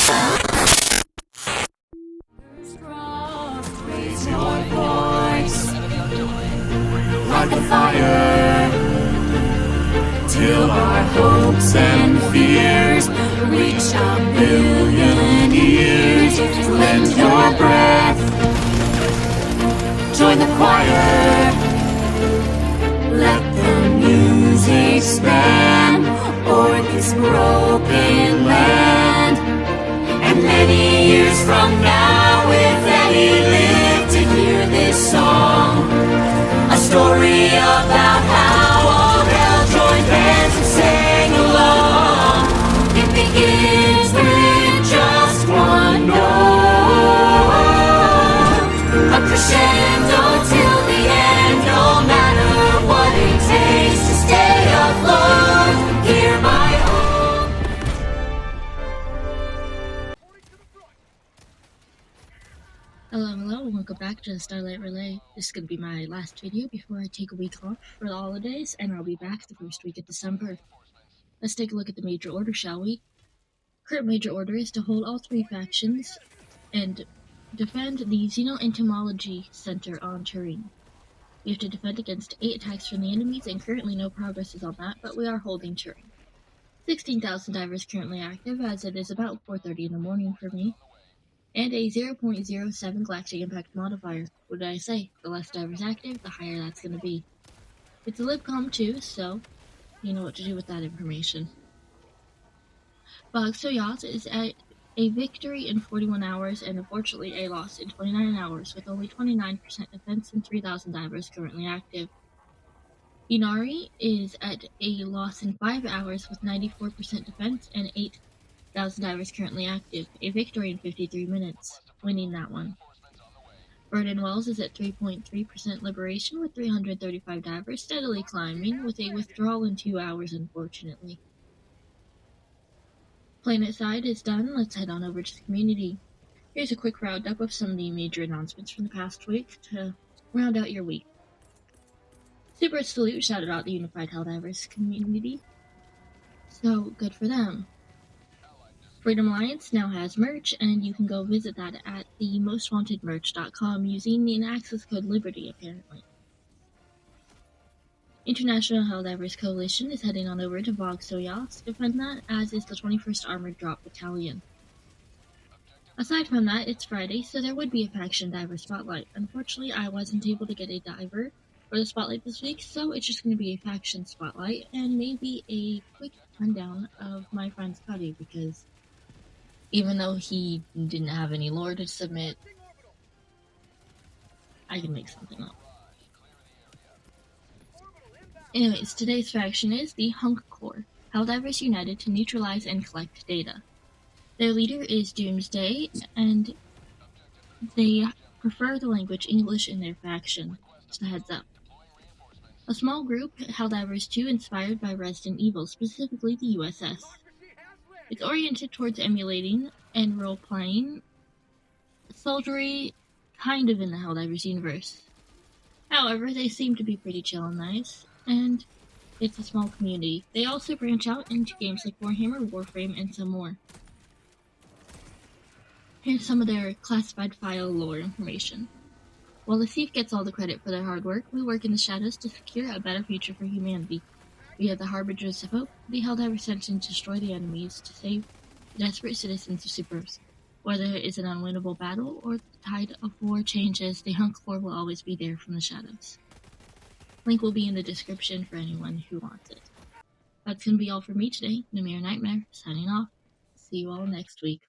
Raise your voice like a fire till our hopes and fears reach a billion years. Lend your breath, join the choir, let the music span o'er this broken land. And many years from now, if any live to hear this song, a story about how all hell joined hands and sang along. It begins with just one note, a crescendo till the end, no matter what it takes to stay afloat. Hear my own. Hello, and welcome back to the Starlight Relay. This is going to be my last video before I take a week off for the holidays, and I'll be back the first week of December. Let's take a look at the major order, shall we? Current major order is to hold all three factions and defend the Xeno-Entomology Center on Turing. We have to defend against 8 attacks from the enemies, and currently no progress is on that, but we are holding Turing. 16,000 divers currently active, as it is about 4:30 in the morning for me. And a 0.07 galactic impact modifier. What did I say? The less divers active, the higher that's going to be. It's a libcom too, so you know what to do with that information. Soyaz is at a victory in 41 hours and unfortunately a loss in 29 hours with only 29% defense and 3,000 divers currently active. Inari is at a loss in 5 hours with 94% defense and 8,000 divers currently active, a victory in 53 minutes, winning that one. Burden Wells is at 3.3% liberation with 335 divers, steadily climbing, with a withdrawal in 2 hours, unfortunately. Planet side is done. Let's head on over to the community. Here's a quick roundup of some of the major announcements from the past week to round out your week. Super salute shouted out the Unified Helldivers community, so good for them. Freedom Alliance now has merch, and you can go visit that at the mostwantedmerch.com using the access code LIBERTY, apparently. International Helldivers Coalition is heading on over to Soyaz to defend that, as is the 21st Armored Drop Battalion. Aside from that, it's Friday, so there would be a faction diver spotlight. Unfortunately, I wasn't able to get a diver for the spotlight this week, so it's just going to be a faction spotlight, and maybe a quick rundown of my friend Scotty, because even though he didn't have any lore to submit, I can make something up. Anyways, today's faction is the Hunc Corps, Helldivers united to neutralize and collect data. Their leader is Doomsday, and they prefer the language English in their faction, just a heads up. A small group, Helldivers 2, inspired by Resident Evil, specifically the USS. It's oriented towards emulating and role-playing soldiery, kind of in the Helldivers universe. However, they seem to be pretty chill and nice, and it's a small community. They also branch out into games like Warhammer, Warframe, and some more. Here's some of their classified file lore information. While the Thief gets all the credit for their hard work, we work in the shadows to secure a better future for humanity. We are the Harbingers of Hope, the Helldivers sent in to destroy the enemies to save the desperate citizens of Superos. Whether it is an unwinnable battle or the tide of war changes, the Hunc Corps will always be there from the shadows. Link will be in the description for anyone who wants it. That's going to be all for me today. Namir Nightmare, signing off. See you all next week.